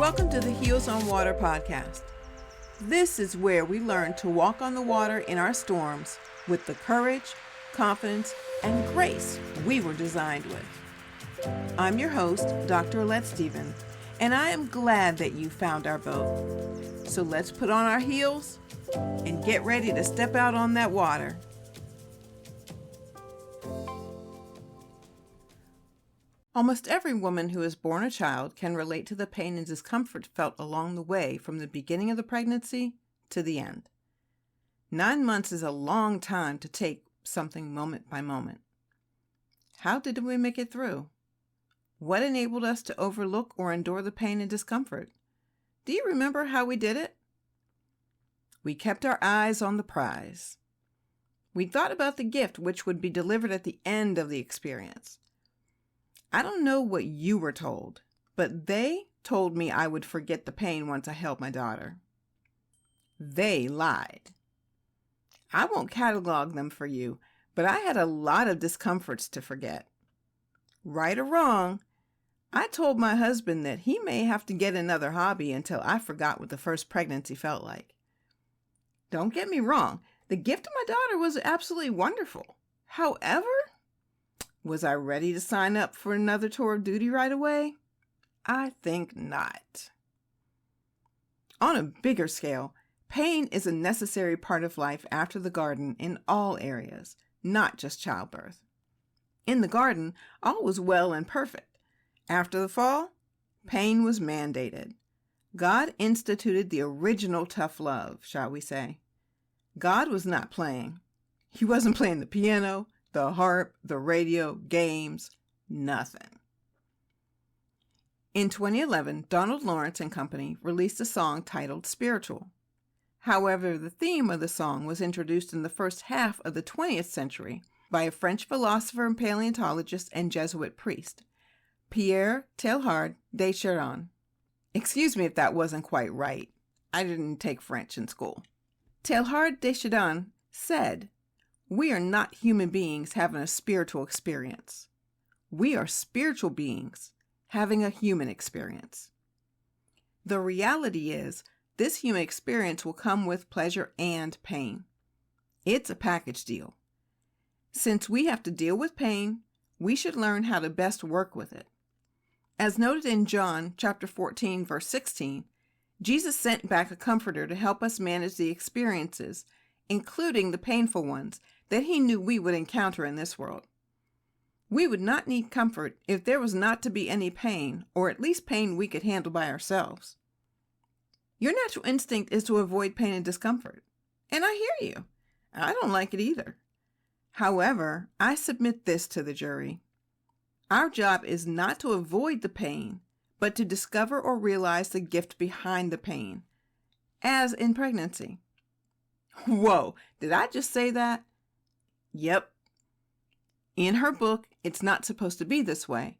Welcome to the Heels on Water podcast. This is where we learn to walk on the water in our storms with the courage, confidence, and grace we were designed with. I'm your host, Dr. Alette, and I am glad that you found our boat. So let's put on our heels and get ready to step out on that water. Almost every woman who has borne a child can relate to the pain and discomfort felt along the way from the beginning of the pregnancy to the end. 9 months is a long time to take something moment by moment. How did we make it through? What enabled us to overlook or endure the pain and discomfort? Do you remember how we did it? We kept our eyes on the prize. We thought about the gift which would be delivered at the end of the experience. I don't know what you were told, but they told me I would forget the pain once I held my daughter. They lied. I won't catalog them for you, but I had a lot of discomforts to forget. Right or wrong, I told my husband that he may have to get another hobby until I forgot what the first pregnancy felt like. Don't get me wrong, the gift of my daughter was absolutely wonderful. However, was I ready to sign up for another tour of duty right away? I think not. On a bigger scale, pain is a necessary part of life after the garden in all areas, not just childbirth. In the garden, all was well and perfect. After the fall, pain was mandated. God instituted the original tough love, shall we say. God was not playing. He wasn't playing the piano, the harp, the radio, games, nothing. In 2011, Donald Lawrence and Company released a song titled Spiritual. However, the theme of the song was introduced in the first half of the 20th century by a French philosopher and paleontologist and Jesuit priest, Pierre Teilhard de Chardin. Excuse me if that wasn't quite right. I didn't take French in school. Teilhard de Chardin said, "We are not human beings having a spiritual experience. We are spiritual beings having a human experience." The reality is, this human experience will come with pleasure and pain. It's a package deal. Since we have to deal with pain, we should learn how to best work with it. As noted in John chapter 14, verse 16, Jesus sent back a comforter to help us manage the experiences, including the painful ones, that he knew we would encounter in this world. We would not need comfort if there was not to be any pain, or at least pain we could handle by ourselves. Your natural instinct is to avoid pain and discomfort, and I hear you. I don't like it either. However, I submit this to the jury. Our job is not to avoid the pain, but to discover or realize the gift behind the pain, as in pregnancy. Whoa, did I just say that? Yep. In her book, It's Not Supposed to Be This Way,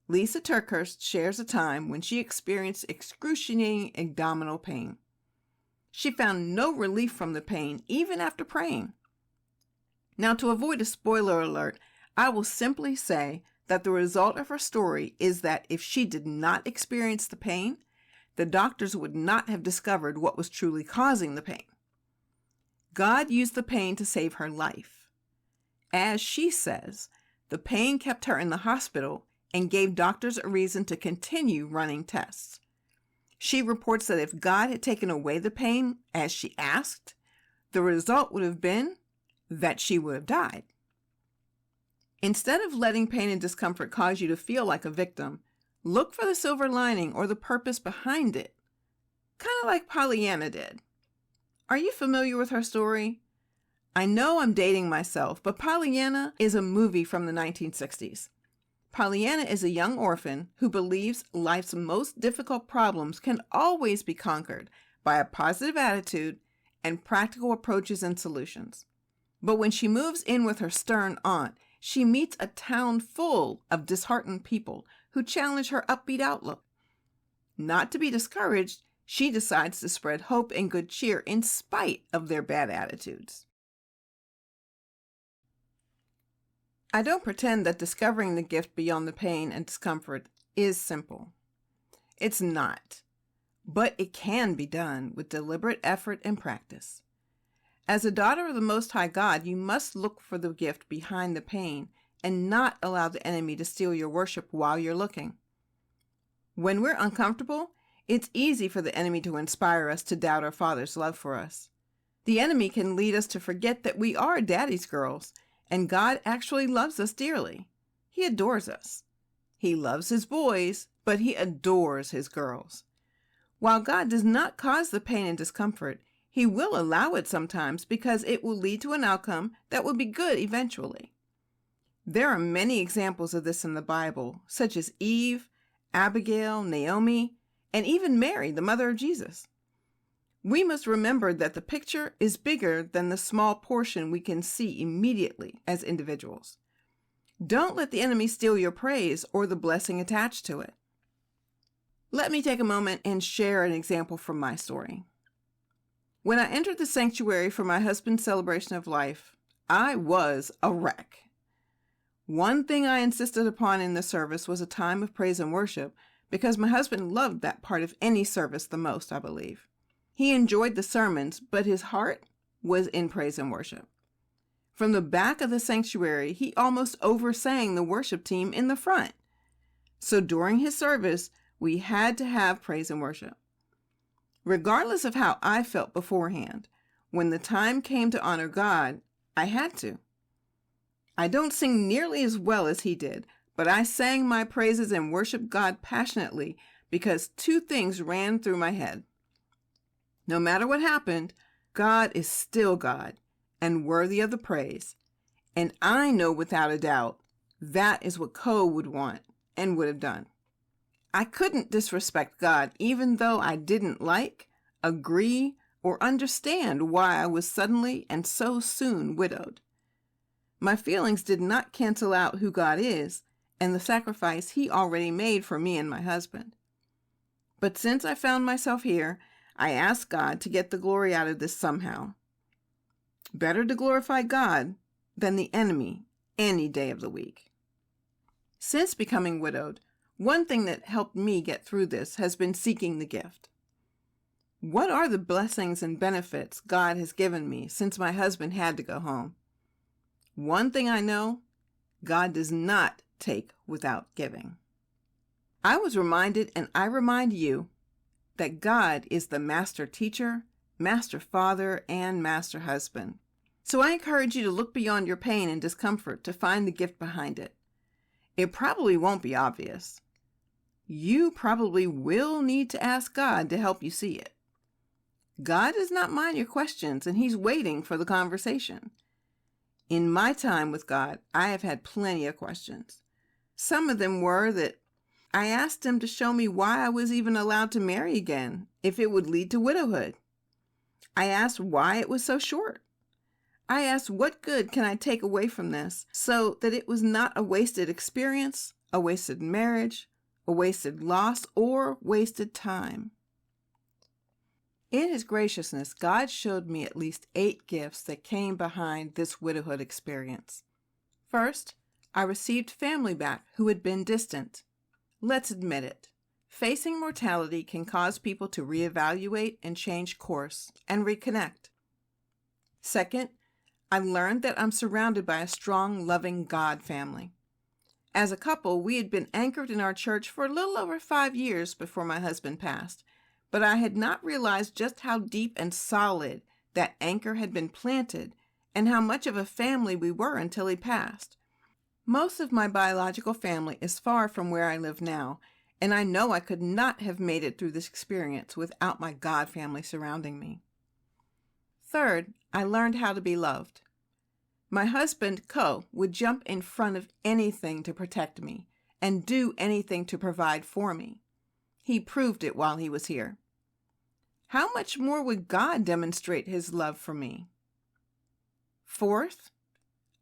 Lisa TerKeurst shares a time when she experienced excruciating abdominal pain. She found no relief from the pain even after praying. Now, to avoid a spoiler alert, I will simply say that the result of her story is that if she did not experience the pain, the doctors would not have discovered what was truly causing the pain. God used the pain to save her life. As she says, the pain kept her in the hospital and gave doctors a reason to continue running tests. She reports that if God had taken away the pain as she asked, the result would have been that she would have died. Instead of letting pain and discomfort cause you to feel like a victim, look for the silver lining or the purpose behind it, kind of like Pollyanna did. Are you familiar with her story? I know I'm dating myself, but Pollyanna is a movie from the 1960s. Pollyanna is a young orphan who believes life's most difficult problems can always be conquered by a positive attitude and practical approaches and solutions. But when she moves in with her stern aunt, she meets a town full of disheartened people who challenge her upbeat outlook. Not to be discouraged, she decides to spread hope and good cheer in spite of their bad attitudes. I don't pretend that discovering the gift beyond the pain and discomfort is simple. It's not. But it can be done with deliberate effort and practice. As a daughter of the Most High God, you must look for the gift behind the pain and not allow the enemy to steal your worship while you're looking. When we're uncomfortable, it's easy for the enemy to inspire us to doubt our Father's love for us. The enemy can lead us to forget that we are Daddy's girls, and God actually loves us dearly. He adores us. He loves his boys, but he adores his girls. While God does not cause the pain and discomfort, he will allow it sometimes because it will lead to an outcome that will be good eventually. There are many examples of this in the Bible, such as Eve, Abigail, Naomi, and even Mary, the mother of Jesus. We must remember that the picture is bigger than the small portion we can see immediately as individuals. Don't let the enemy steal your praise or the blessing attached to it. Let me take a moment and share an example from my story. When I entered the sanctuary for my husband's celebration of life, I was a wreck. One thing I insisted upon in the service was a time of praise and worship because my husband loved that part of any service the most, I believe. He enjoyed the sermons, but his heart was in praise and worship. From the back of the sanctuary, he almost oversang the worship team in the front. So during his service, we had to have praise and worship. Regardless of how I felt beforehand, when the time came to honor God, I had to. I don't sing nearly as well as he did, but I sang my praises and worshiped God passionately because two things ran through my head. No matter what happened, God is still God and worthy of the praise. And I know without a doubt that is what Ko would want and would have done. I couldn't disrespect God even though I didn't like, agree, or understand why I was suddenly and so soon widowed. My feelings did not cancel out who God is and the sacrifice he already made for me and my husband. But since I found myself here, I asked God to get the glory out of this somehow. Better to glorify God than the enemy any day of the week. Since becoming widowed, one thing that helped me get through this has been seeking the gift. What are the blessings and benefits God has given me since my husband had to go home? One thing I know, God does not take without giving. I was reminded, and I remind you, that God is the master teacher, master father, and master husband. So I encourage you to look beyond your pain and discomfort to find the gift behind it. It probably won't be obvious. You probably will need to ask God to help you see it. God does not mind your questions, and he's waiting for the conversation. In my time with God, I have had plenty of questions. Some of them were that I asked him to show me why I was even allowed to marry again, if it would lead to widowhood. I asked why it was so short. I asked what good can I take away from this so that it was not a wasted experience, a wasted marriage, a wasted loss, or wasted time. In his graciousness, God showed me at least 8 gifts that came behind this widowhood experience. First, I received family back who had been distant. Let's admit it. Facing mortality can cause people to reevaluate and change course and reconnect. Second, I learned that I'm surrounded by a strong, loving God family. As a couple, we had been anchored in our church for a little over 5 years before my husband passed, but I had not realized just how deep and solid that anchor had been planted and how much of a family we were until he passed. Most of my biological family is far from where I live now, and I know I could not have made it through this experience without my God family surrounding me. Third, I learned how to be loved. My husband, Ko, would jump in front of anything to protect me and do anything to provide for me. He proved it while he was here. How much more would God demonstrate his love for me? Fourth,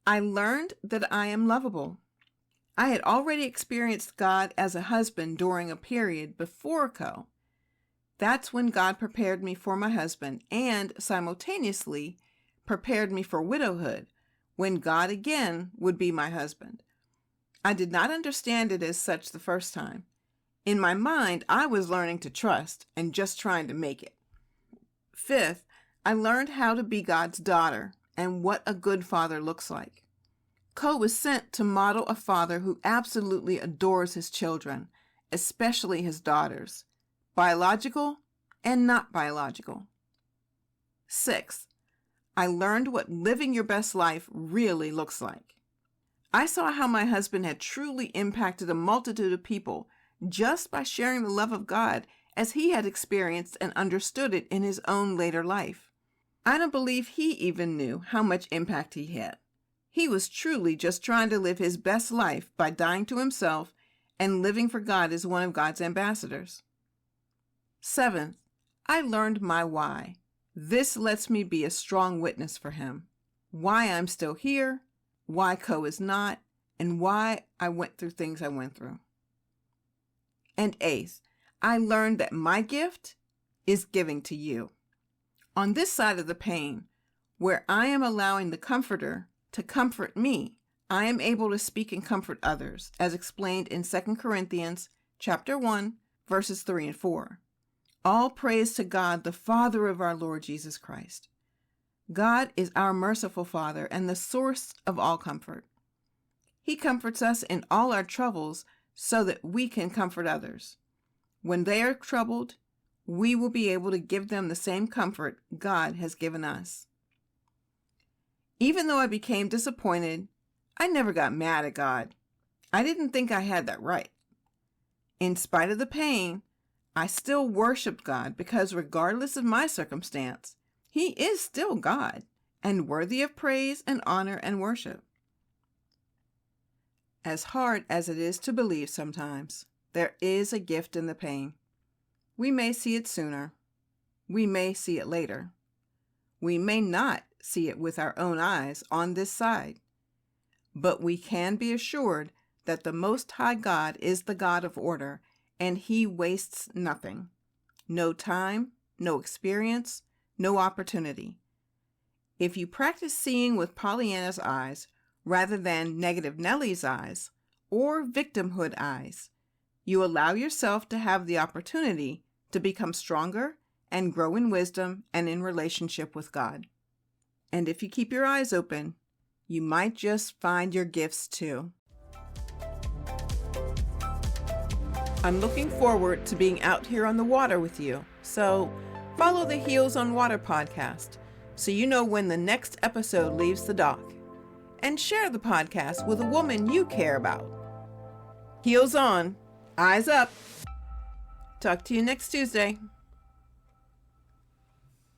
I learned that I am lovable. I had already experienced God as a husband during a period before Ko. That's when God prepared me for my husband and simultaneously prepared me for widowhood, when God again would be my husband. I did not understand it as such the first time. In my mind, I was learning to trust and just trying to make it. Fifth, I learned how to be God's daughter and what a good father looks like. Co was sent to model a father who absolutely adores his children, especially his daughters, biological and not biological. Sixth, I learned what living your best life really looks like. I saw how my husband had truly impacted a multitude of people just by sharing the love of God as he had experienced and understood it in his own later life. I don't believe he even knew how much impact he had. He was truly just trying to live his best life by dying to himself and living for God as one of God's ambassadors. Seventh, I learned my why. This lets me be a strong witness for him. Why I'm still here, why Co is not, and why I went through things I went through. And eighth, I learned that my gift is giving to you. On this side of the pain, where I am allowing the Comforter to comfort me, I am able to speak and comfort others, as explained in 2 Corinthians chapter 1, verses 3 and 4. All praise to God, the Father of our Lord Jesus Christ. God is our merciful Father and the source of all comfort. He comforts us in all our troubles so that we can comfort others. When they are troubled, we will be able to give them the same comfort God has given us. Even though I became disappointed, I never got mad at God. I didn't think I had that right. In spite of the pain, I still worshiped God because regardless of my circumstance, He is still God and worthy of praise and honor and worship. As hard as it is to believe sometimes, there is a gift in the pain. We may see it sooner. We may see it later. We may not see it with our own eyes on this side. But we can be assured that the Most High God is the God of order, and He wastes nothing. No time, no experience, no opportunity. If you practice seeing with Pollyanna's eyes rather than negative Nellie's eyes or victimhood eyes, you allow yourself to have the opportunity to become stronger and grow in wisdom and in relationship with God. And if you keep your eyes open, you might just find your gifts too. I'm looking forward to being out here on the water with you, so follow the Heels on Water podcast so you know when the next episode leaves the dock. And share the podcast with a woman you care about. Heels on, eyes up. Talk to you next Tuesday.